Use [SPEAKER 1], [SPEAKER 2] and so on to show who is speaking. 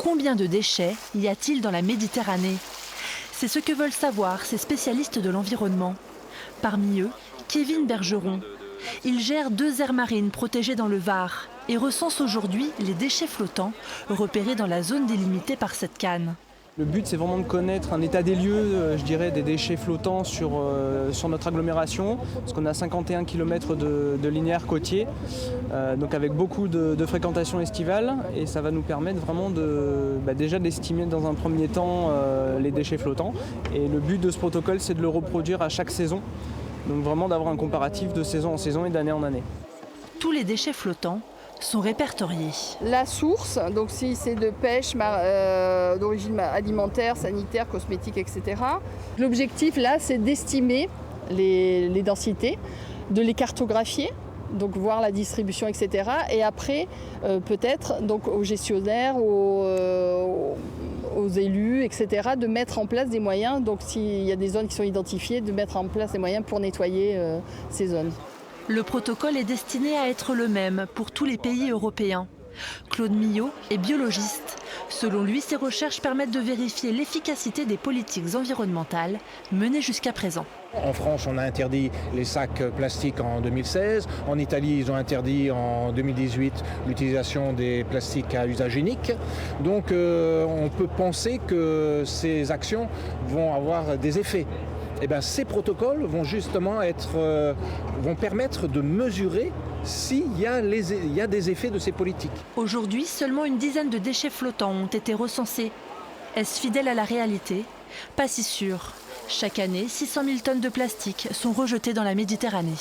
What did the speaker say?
[SPEAKER 1] Combien de déchets y a-t-il dans la Méditerranée? C'est ce que veulent savoir ces spécialistes de l'environnement. Parmi eux, Kevin Bergeron. Il gère 2 aires marines protégées dans le Var et recense aujourd'hui les déchets flottants repérés dans la zone délimitée par cette canne.
[SPEAKER 2] Le but, c'est vraiment de connaître un état des lieux, je dirais, des déchets flottants sur notre agglomération, parce qu'on a 51 km de linéaire côtier, donc avec beaucoup de fréquentation estivale, et ça va nous permettre vraiment déjà d'estimer dans un premier temps les déchets flottants. Et le but de ce protocole, c'est de le reproduire à chaque saison, donc vraiment d'avoir un comparatif de saison en saison et d'année en année.
[SPEAKER 1] Tous les déchets flottants sont répertoriés.
[SPEAKER 3] La source, donc si c'est de pêche d'origine alimentaire, sanitaire, cosmétique, etc. L'objectif là, c'est d'estimer les densités, de les cartographier, donc voir la distribution, etc. Et après, peut-être donc aux gestionnaires, aux élus, etc., de mettre en place des moyens. Donc s'il y a des zones qui sont identifiées, de mettre en place des moyens pour nettoyer ces zones.
[SPEAKER 1] Le protocole est destiné à être le même pour tous les pays européens. Claude Millot est biologiste. Selon lui, ces recherches permettent de vérifier l'efficacité des politiques environnementales menées jusqu'à présent.
[SPEAKER 4] En France, on a interdit les sacs plastiques en 2016. En Italie, ils ont interdit en 2018 l'utilisation des plastiques à usage unique. Donc on peut penser que ces actions vont avoir des effets. Eh bien, ces protocoles vont justement vont permettre de mesurer s'il y a des effets de ces politiques.
[SPEAKER 1] Aujourd'hui, seulement une dizaine de déchets flottants ont été recensés. Est-ce fidèle à la réalité? Pas si sûr. Chaque année, 600 000 tonnes de plastique sont rejetées dans la Méditerranée.